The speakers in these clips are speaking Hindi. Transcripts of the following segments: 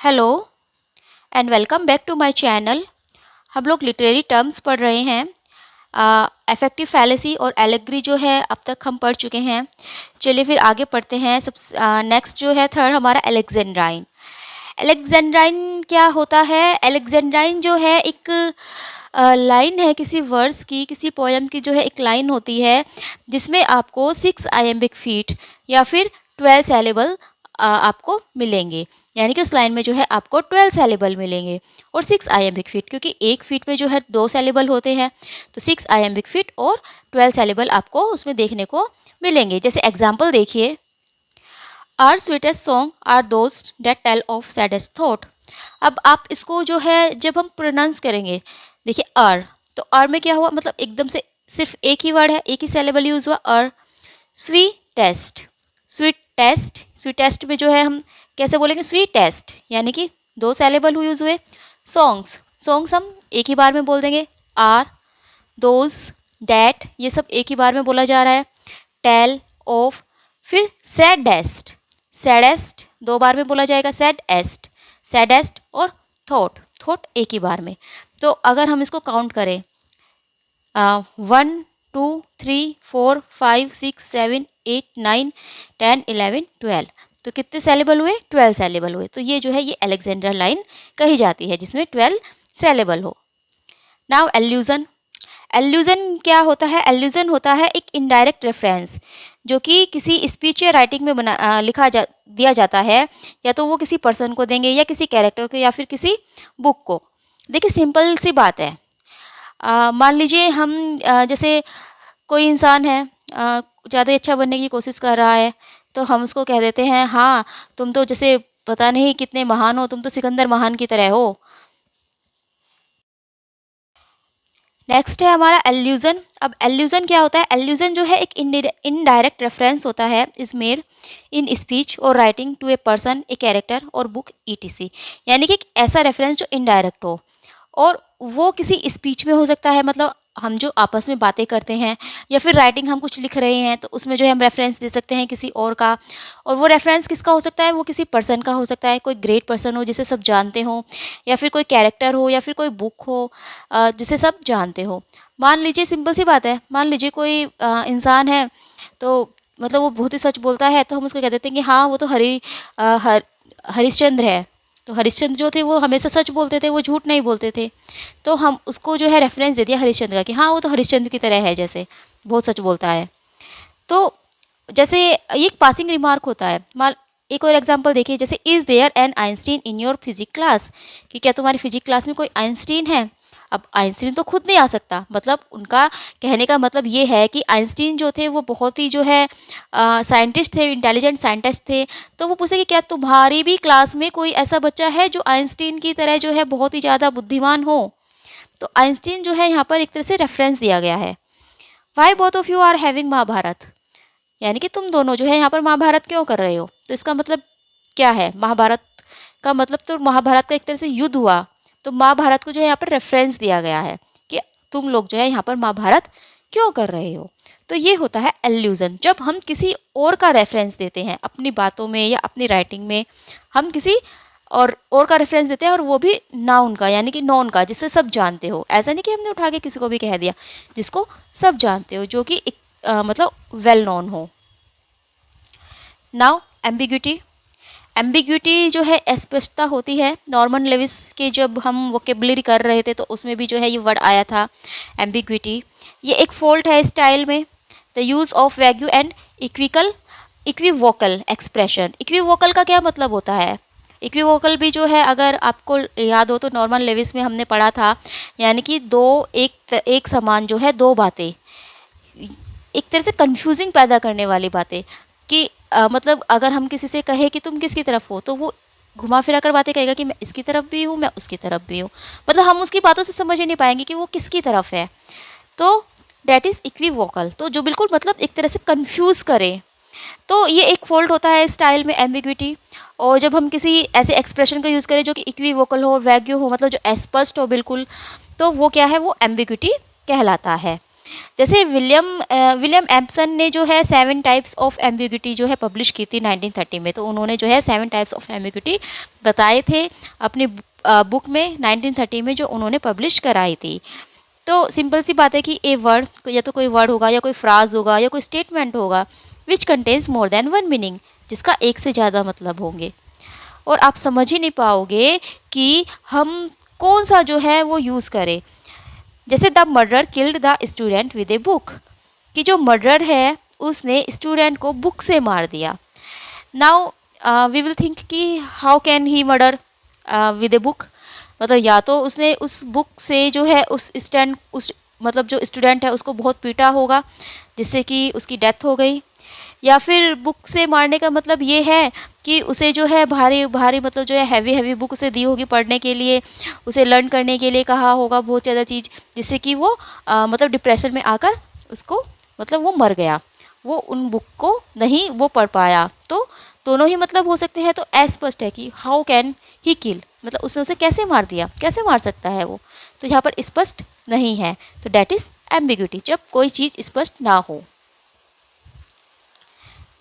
Hello and welcome back to my channel. हम लोग लिटरेरी टर्म्स पढ़ रहे हैं। अफेक्टिव फैलेसी और एलेगरी जो है अब तक हम पढ़ चुके हैं। चलिए फिर आगे पढ़ते हैं। सब नेक्स्ट जो है थर्ड हमारा एलेक्जेंड्राइन। एलेक्जेंड्राइन क्या होता है? एलेक्जेंड्राइन जो है एक लाइन है किसी वर्स की, किसी पोएम की जो है एक लाइन होती है जिसमें आपको 6 आयम्बिक फीट या फिर 12 सैलेबल आपको मिलेंगे। यानी कि उस लाइन में जो है आपको 12 सैलेबल मिलेंगे और 6 आयम्बिक फीट, क्योंकि एक फीट में जो है 2 सैलेबल होते हैं, तो 6 आयम्बिक फीट और 12 सैलेबल आपको उसमें देखने को मिलेंगे। जैसे एग्जाम्पल देखिए, our sweetest song are those that tell of saddest thought. अब आप इसको जो है जब हम प्रोनाउंस करेंगे, देखिए आर, तो आर में क्या हुआ, मतलब एकदम से सिर्फ एक ही वर्ड है, एक ही सैलेबल यूज हुआ, आर। स्वीटेस्ट, स्वीटेस्ट, स्वीटेस्ट में जो है हम कैसे बोलेंगे, स्वीटेस्ट, यानी कि 2 सैलेबल यूज हुए। सॉन्ग्स, सॉन्ग्स हम एक ही बार में बोल देंगे, आर, दोज, दैट, ये सब एक ही बार में बोला जा रहा है। टेल, ऑफ, फिर सैडेस्ट, सैडेस्ट 2 बार में बोला जाएगा, सैडेस्ट, सैडेस्ट और थॉट, थॉट एक ही बार में। तो अगर हम इसको काउंट करें, 1 2 3 4 5 6 7 8 9 10 11 12, तो कितने सैलेबल हुए, 12 सैलेबल हुए। तो ये जो है ये अलेक्जेंडर लाइन कही जाती है जिसमें 12 सैलेबल हो। नाउ एल्यूजन। एल्यूजन क्या होता है? एल्यूजन होता है एक इनडायरेक्ट रेफरेंस जो कि किसी स्पीच या राइटिंग में दिया जाता है, या तो वो किसी पर्सन को देंगे या किसी कैरेक्टर को या फिर किसी बुक को। देखिए सिंपल सी बात है, मान लीजिए हम जैसे कोई इंसान है ज़्यादा अच्छा बनने की कोशिश कर रहा है, तो हम उसको कह देते हैं, हाँ तुम तो जैसे पता नहीं कितने महान हो, तुम तो सिकंदर महान की तरह हो। नेक्स्ट है हमारा एल्यूजन। अब एल्यूजन क्या होता है? एल्यूजन जो है एक इनडायरेक्ट रेफरेंस होता है इज मेड इन स्पीच और writing to a person, a character और बुक ईटीसी। यानी कि एक ऐसा रेफरेंस जो इनडायरेक्ट हो, और वो किसी स्पीच में हो सकता है, मतलब हम जो आपस में बातें करते हैं, या फिर राइटिंग हम कुछ लिख रहे हैं तो उसमें जो है हम रेफरेंस दे सकते हैं किसी और का। और वो रेफरेंस किसका हो सकता है? वो किसी पर्सन का हो सकता है, कोई ग्रेट पर्सन हो जिसे सब जानते हो, या फिर कोई कैरेक्टर हो, या फिर कोई बुक हो जिसे सब जानते हो। मान लीजिए सिंपल सी बात है, मान लीजिए कोई इंसान है, तो मतलब वो बहुत ही सच बोलता है, तो हम उसको कह देते हैं कि हाँ वो तो हरिश्चंद्र है। तो हरिश्चंद्र जो थे वो हमेशा सच बोलते थे, वो झूठ नहीं बोलते थे, तो हम उसको जो है रेफरेंस दे दिया हरिश्चंद्र का कि हाँ वो तो हरिश्चंद्र की तरह है, जैसे बहुत सच बोलता है। तो जैसे ये एक पासिंग रिमार्क होता है। मान एक और एग्जांपल देखिए, जैसे is there an Einstein in your physics class, कि क्या तुम्हारी फिजिक्स क्लास में कोई आइंस्टीन है? अब आइंस्टीन तो खुद नहीं आ सकता, मतलब उनका कहने का मतलब ये है कि आइंस्टीन जो थे वो बहुत ही जो है साइंटिस्ट थे, इंटेलिजेंट साइंटिस्ट थे। तो वो पूछे कि क्या तुम्हारी भी क्लास में कोई ऐसा बच्चा है जो आइंस्टीन की तरह जो है बहुत ही ज़्यादा बुद्धिमान हो? तो आइंस्टीन जो है यहाँ पर एक तरह से रेफरेंस दिया गया है। Why both of you are having Mahabharata, यानी कि तुम दोनों जो है यहाँ पर महाभारत क्यों कर रहे हो? तो इसका मतलब क्या है? महाभारत का मतलब तो महाभारत का एक तरह से युद्ध हुआ, तो महाभारत को जो है यहाँ पर रेफरेंस दिया गया है कि तुम लोग जो है यहाँ पर महाभारत क्यों कर रहे हो। तो ये होता है एल्यूजन, जब हम किसी और का रेफरेंस देते हैं अपनी बातों में या अपनी राइटिंग में, हम किसी और का रेफरेंस देते हैं, और वो भी नाउन का, यानी कि नॉन का, जिससे सब जानते हो। ऐसा नहीं कि हमने उठा के किसी को भी कह दिया, जिसको सब जानते हो, जो कि एक मतलब वेल नोन हो। Now ambiguity. एम्बिग्यूटी जो है अस्पष्टता होती है। नॉर्मन लेविस के जब हम वोकेबलरी कर रहे थे तो उसमें भी जो है ये वर्ड आया था, एम्बिग्यूटी। ये एक फॉल्ट है स्टाइल में, the use of wagyu and equivocal expression. Equivocal का क्या मतलब होता है? इक्विवोकल भी जो है, अगर आपको याद हो तो नॉर्मन लेविस में हमने पढ़ा था, यानी कि एक समान जो है दो बातें, एक तरह से कंफ्यूजिंग पैदा करने वाली बातें, कि मतलब अगर हम किसी से कहे कि तुम किसकी तरफ हो, तो वो घुमा फिरा कर बातें कहेगा कि मैं इसकी तरफ भी हूँ, मैं उसकी तरफ भी हूँ, मतलब हम उसकी बातों से समझ ही नहीं पाएंगे कि वो किसकी तरफ है। तो डैट इज़ इक्विवोकल, तो जो बिल्कुल मतलब एक तरह से कंफ्यूज करे। तो ये एक फॉल्ट होता है स्टाइल में, एम्बिग्विटी। और जब हम किसी ऐसे एक्सप्रेशन का यूज़ करें जो कि इक्विवोकल हो, वैग्यू हो, मतलब जो अस्पष्ट हो बिल्कुल, तो वो क्या है, वो एम्बिग्विटी कहलाता है। जैसे विलियम एम्पसन ने जो है 7 टाइप्स ऑफ एम्बिग्यूटी जो है पब्लिश की थी 1930 में। तो उन्होंने जो है 7 टाइप्स ऑफ एम्बिग्यूटी बताए थे अपनी बुक में 1930 में, जो उन्होंने पब्लिश कराई थी। तो सिंपल सी बात है कि ए वर्ड, या तो कोई वर्ड होगा या कोई फ्राज होगा या कोई स्टेटमेंट होगा which contains more than one meaning, जिसका एक से ज़्यादा मतलब होंगे, और आप समझ ही नहीं पाओगे कि हम कौन सा जो है वो यूज़ करें। जैसे the murder killed the student with a book, कि जो मर्डर है उसने स्टूडेंट को बुक से मार दिया। नाउ वी विल थिंक कि how can he murder with a book, मतलब या तो उसने उस बुक से जो है उस मतलब जो स्टूडेंट है उसको बहुत पीटा होगा जिससे कि उसकी डेथ हो गई, या फिर बुक से मारने का मतलब ये है कि उसे जो है भारी भारी मतलब जो है हैवी हैवी बुक उसे दी होगी पढ़ने के लिए, उसे लर्न करने के लिए कहा होगा बहुत ज़्यादा चीज़, जिससे कि वो मतलब डिप्रेशन में आकर उसको मतलब वो मर गया, वो उन बुक को नहीं वो पढ़ पाया। तो दोनों ही मतलब हो सकते हैं। तो अस्पष्ट है कि हाउ कैन ही किल, मतलब उसने उसे कैसे मार दिया, कैसे मार सकता है वो, तो यहाँ पर स्पष्ट नहीं है। तो डैट इज़ एम्बिग्यूटी, जब कोई चीज़ स्पष्ट ना हो।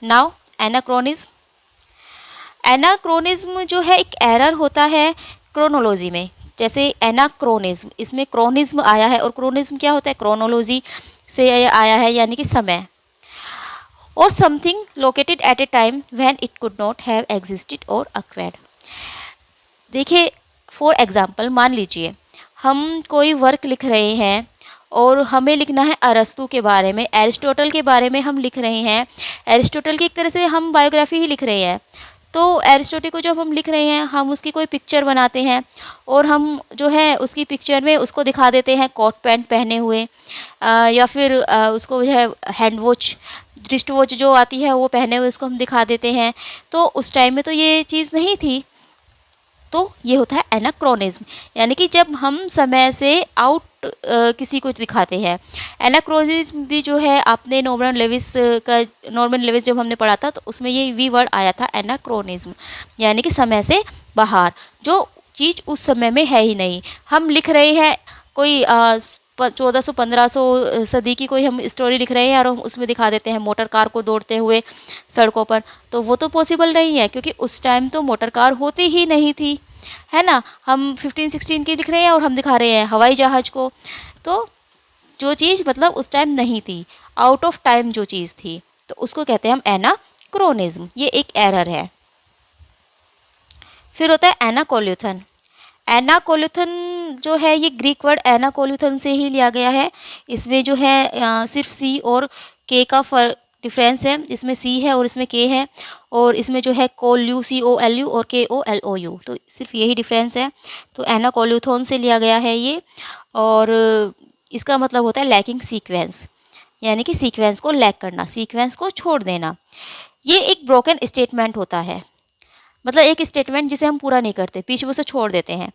Now anachronism. एनाक्रोनिज्म जो है एक एरर होता है क्रोनोलॉजी में। जैसे एनाक्रोनिज्म, इसमें क्रोनिज्म आया है, और क्रोनिज्म क्या होता है, क्रोनोलॉजी से आया है, यानी कि समय। और something located at A time when it could not have existed और अक्वायर्ड। देखिए फॉर एग्जांपल, मान लीजिए हम कोई वर्क लिख रहे हैं और हमें लिखना है अरस्तु के बारे में, एरिस्टोटल के बारे में हम लिख रहे हैं। एरिस्टोटल की एक तरह से हम बायोग्राफी ही लिख रहे हैं। तो एरिस्टोटल को जब हम लिख रहे हैं, हम उसकी कोई पिक्चर बनाते हैं और हम जो है उसकी पिक्चर में उसको दिखा देते हैं कोट पैंट पहने हुए, या फिर उसको जो है हैंड वॉच, रिस्ट वॉच जो आती है वो पहने हुए उसको हम दिखा देते हैं। तो उस टाइम में तो ये चीज़ नहीं थी। तो ये होता है एनाक्रोनिज्म, यानी कि जब हम समय से आउट किसी को दिखाते हैं। एनाक्रोनिज्म भी जो है आपने नॉर्मन लेविस जब हमने पढ़ा था तो उसमें ये वी वर्ड आया था एनाक्रोनिज्म, यानी कि समय से बाहर, जो चीज़ उस समय में है ही नहीं। हम लिख रहे हैं कोई 1400-1500 सदी की कोई हम स्टोरी लिख रहे हैं और हम उसमें दिखा देते हैं मोटर कार को दौड़ते हुए सड़कों पर, तो वो तो पॉसिबल नहीं है, क्योंकि उस टाइम तो मोटर कार होती ही नहीं थी, है ना। हम 1516 की लिख रहे हैं और हम दिखा रहे हैं हवाई जहाज़ को। तो जो चीज़ मतलब उस टाइम नहीं थी, आउट ऑफ टाइम जो चीज़ थी, तो उसको कहते हैं हम एनाक्रोनिज्म। ये एक एरर है। फिर होता है एनाकोल्यूथन। एनाकोल्यूथन जो है ये ग्रीक वर्ड एनाकोल्यूथन से ही लिया गया है। इसमें जो है सिर्फ सी और के का डिफरेंस है, इसमें सी है और इसमें के है, और इसमें जो है कोल्यू COLU और KOLOU, तो सिर्फ यही डिफरेंस है। तो एनाकोल्यूथन से लिया गया है ये, और इसका मतलब होता है लैकिंग सीक्वेंस, यानी कि सीक्वेंस को लैक करना, सीक्वेंस को छोड़ देना। ये एक ब्रोकन स्टेटमेंट होता है, मतलब एक स्टेटमेंट जिसे हम पूरा नहीं करते, बीच में उसे छोड़ देते हैं।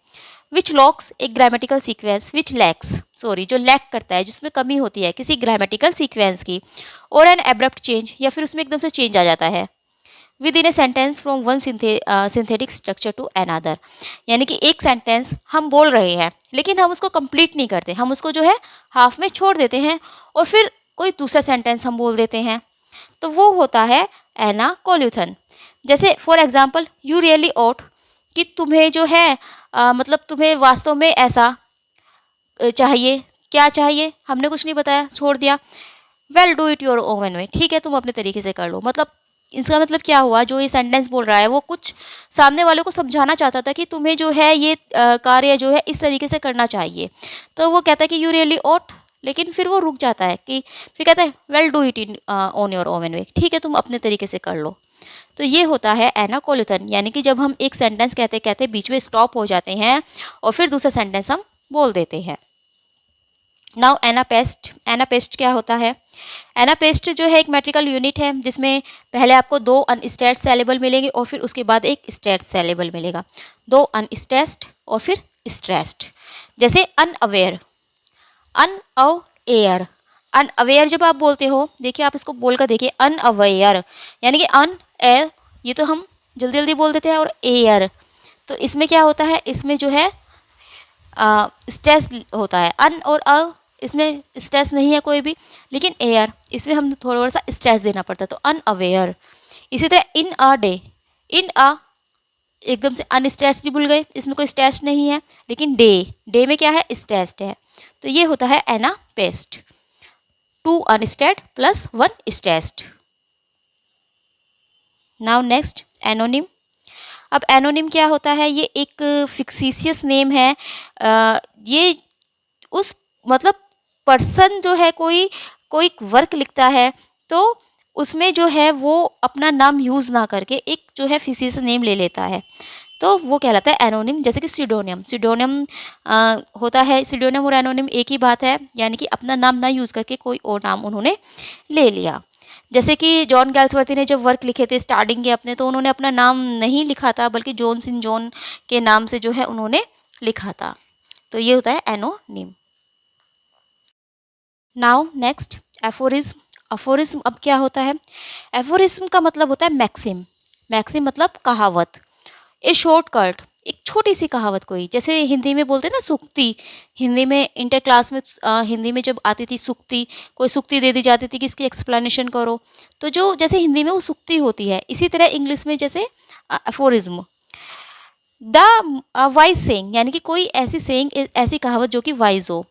विच लॉक्स एक ग्रामेटिकल सीक्वेंस, विच लैक्स सॉरी जो लैक करता है, जिसमें कमी होती है किसी ग्रामेटिकल सीक्वेंस की, और एन एब्रप्ट चेंज, या फिर उसमें एकदम से चेंज आ जाता है within a sentence from one synthetic structure to another, यानी कि एक सेंटेंस हम बोल रहे हैं लेकिन हम उसको कंप्लीट नहीं करते, हम उसको जो है हाफ में छोड़ देते हैं और फिर कोई दूसरा सेंटेंस हम बोल देते हैं, तो वो होता है एनाकोल्यूथन। जैसे for example, you really ought, कि तुम्हें जो है मतलब तुम्हें वास्तव में ऐसा चाहिए, क्या चाहिए हमने कुछ नहीं बताया, छोड़ दिया। Well do it your own way, ठीक है तुम अपने तरीके से कर लो। मतलब इसका मतलब क्या हुआ, जो ये सेंटेंस बोल रहा है वो कुछ सामने वाले को समझाना चाहता था कि तुम्हें जो है ये कार्य जो है इस तरीके से करना चाहिए। तो वो कहता है कि यू रियली ऑट, लेकिन फिर वो रुक जाता है कि फिर कहता है well do it in on your own way, ठीक है तुम अपने तरीके से कर लो। तो ये होता है एनाकोल्यूथन, यानी कि जब हम एक सेंटेंस कहते कहते बीच में स्टॉप हो जाते हैं और फिर दूसरा सेंटेंस हम बोल देते हैं। Now anapaest. एनापेस्ट क्या होता है? एनापेस्ट जो है एक मेट्रिकल यूनिट है जिसमें पहले आपको 2 अनस्ट्रेस्ड सेलेबल मिलेंगे और फिर उसके बाद एक स्ट्रेस्ड सेलेबल मिलेगा। 2 अनस्ट्रेस्ड और फिर स्ट्रेस्ड। जैसे अनअवेयर, अनअवेयर, अनअवेयर जब आप बोलते हो, देखिए आप इसको बोलकर देखिए, अनअवेयर यानी कि अन ए, ये तो हम जल्दी जल्दी बोल देते हैं, और एयर, तो इसमें क्या होता है, इसमें जो है स्ट्रेस होता है। अन और अ इसमें स्ट्रेस नहीं है कोई भी, लेकिन एयर इसमें हम थोड़ा सा स्ट्रेस देना पड़ता है, तो अनअवेयर। इसी तरह इन अ डे, इन अ एकदम से अनस्ट्रेस्ड भूल गए, इसमें कोई स्ट्रेस नहीं है, लेकिन डे, डे में क्या है, स्ट्रेस्ड है, तो ये होता है anapaest. 2 unstressed plus 1 stressed. Now next anonym. अब एनोनिम क्या होता है, ये एक फिक्सिशियस नेम है। ये उस मतलब पर्सन जो है कोई कोई वर्क लिखता है तो उसमें जो है वो अपना नाम यूज़ ना करके एक जो है फिक्सिशियस नेम ले लेता है, तो वो कहलाता है एनोनिम। जैसे कि सिडोनियम, सिडोनियम होता है, सिडोनियम और एनोनिम एक ही बात है, यानी कि अपना नाम ना यूज़ करके कोई और नाम उन्होंने ले लिया। जैसे कि जॉन गैल्सवर्थी ने जब वर्क लिखे थे स्टार्टिंग के अपने, तो उन्होंने अपना नाम नहीं लिखा था, बल्कि जॉन सिन जॉन के नाम से जो है उन्होंने लिखा था, तो ये होता है anonym. Now next aphorism. Aphorism अब क्या होता है, एफोरिज्म का मतलब होता है मैक्सिम। मैक्सिम मतलब कहावत, ए शॉर्टकट, एक छोटी सी कहावत कोई, जैसे हिंदी में बोलते हैं ना सूक्ति, हिंदी में इंटर क्लास में हिंदी में जब आती थी सूक्ति, कोई सूक्ति दे दी जाती थी कि इसकी एक्सप्लेनेशन करो, तो जो जैसे हिंदी में वो सूक्ति होती है, इसी तरह इंग्लिश में जैसे एफोरिज्म। द वाइज सेइंग, यानी कि कोई ऐसी सेइंग, ऐसी कहावत जो कि वाइज हो।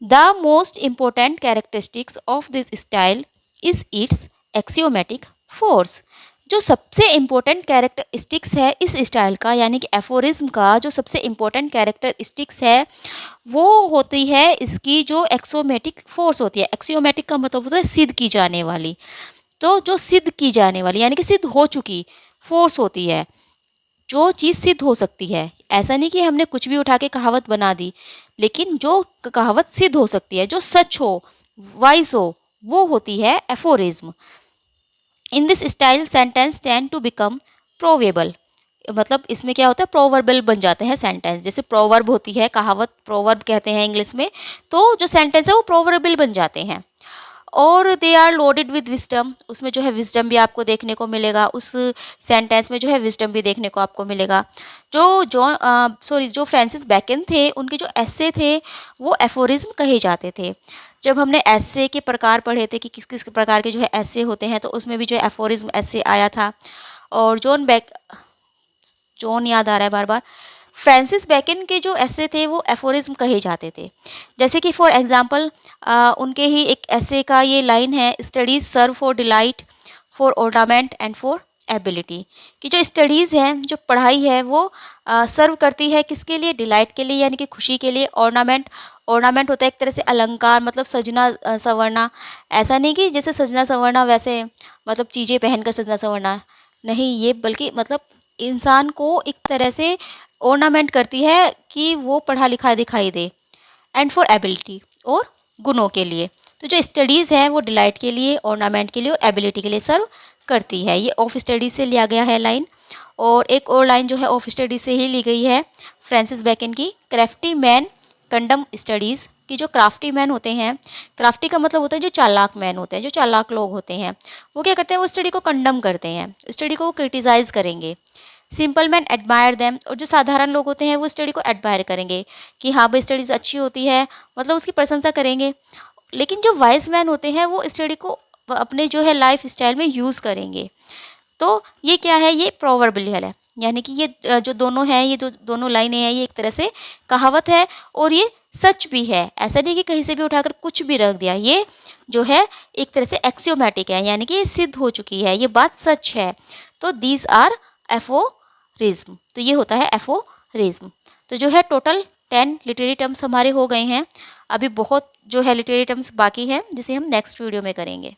The most important characteristics of this style is it's axiomatic force. जो सबसे इम्पोर्टेंट कैरेक्टरिस्टिक्स है इस स्टाइल का, यानी कि एफोरिज्म का जो सबसे इम्पोर्टेंट कैरेक्टरिस्टिक्स है वो होती है इसकी जो एक्सियोमेटिक फोर्स होती है। एक्सियोमेटिक का मतलब होता है सिद्ध की जाने वाली, तो जो सिद्ध की जाने वाली यानी कि सिद्ध हो चुकी फोर्स होती है, जो चीज़ सिद्ध हो सकती है। ऐसा नहीं कि हमने कुछ भी उठा के कहावत बना दी, लेकिन जो कहावत सिद्ध हो सकती है, जो सच हो, वाइज हो, वो होती है aphorism. In this style sentence tend to become proverbial, मतलब इसमें क्या होता है, प्रोवर्बल बन जाते हैं सेंटेंस। जैसे प्रोवर्ब होती है, कहावत प्रोवर्ब कहते हैं इंग्लिश में, तो जो सेंटेंस है वो प्रोवर्बल बन जाते हैं। और they are loaded with wisdom, उसमें जो है विजडम भी आपको देखने को मिलेगा, उस सेंटेंस में जो है विजडम भी देखने को आपको मिलेगा। जो फ्रांसिस बैकन थे, उनके जो एस्से थे वो एफोरिज्म कहे जाते थे। जब हमने एस्से के प्रकार पढ़े थे कि किस किस प्रकार के जो है एस्से होते हैं, तो उसमें भी जो है एफोरिज्म एस्से आया था। और जॉन याद आ रहा है बार बार, फ्रांसिस बैकन के जो एस्से थे वो एफोरिज्म कहे जाते थे। जैसे कि फॉर एग्जांपल उनके ही एक एस्से का ये लाइन है, studies serve for delight, for ornament and for ability, कि जो स्टडीज़ हैं, जो पढ़ाई है वो सर्व करती है किसके लिए, डिलाइट के लिए, यानी कि खुशी के लिए। ऑर्नामेंट, ऑर्नामेंट होता है एक तरह से अलंकार, मतलब सजना संवरना। ऐसा नहीं कि जैसे सजना संवरना वैसे मतलब चीज़ें पहनकर सजना संवरना नहीं, ये बल्कि मतलब इंसान को एक तरह से ऑर्नामेंट करती है कि वो पढ़ा लिखा दिखाई दे। एंड फॉर एबिलिटी, और गुणों के लिए। तो जो स्टडीज़ है वो डिलाइट के लिए, ऑर्नामेंट के लिए और एबिलिटी के लिए सर्व करती है। ये ऑफ स्टडीज से लिया गया है लाइन। और एक और लाइन जो है ऑफ स्टडीज से ही ली गई है, फ्रांसिस बैकन की, क्राफ्टी मैन कंडम स्टडीज़, कि जो क्राफ्टी मैन होते हैं, क्राफ्टी का मतलब होता है जो चालाक मैन होते हैं, जो चालाक लोग होते हैं, वो क्या करते हैं, वो स्टडी को कंडम करते हैं, स्टडी को वो क्रिटिसाइज़ करेंगे। सिंपल मैन एडमायर देम, और जो साधारण लोग होते हैं वो स्टडी को एडमायर करेंगे कि हाँ भाई स्टडीज़ अच्छी होती है, मतलब उसकी प्रशंसा करेंगे। लेकिन जो वाइज मैन होते हैं वो स्टडी को अपने जो है लाइफ स्टाइल में यूज़ करेंगे। तो ये क्या है, ये प्रोवर्बियल है, यानी कि ये जो दोनों हैं, ये दोनों लाइनें हैं, ये एक तरह से कहावत है और ये सच भी है। ऐसा नहीं कि कहीं से भी उठाकर कुछ भी रख दिया, ये जो है एक तरह से एक्सियोमेटिक है, यानी कि ये सिद्ध हो चुकी है, ये बात सच है। तो दीज आर एफोरिज्म, तो ये होता है एफोरिज्म। तो जो है टोटल 10 लिटरेरी टर्म्स हमारे हो गए हैं। अभी बहुत जो है लिटरेरी टर्म्स बाकी हैं, जिसे हम नेक्स्ट वीडियो में करेंगे।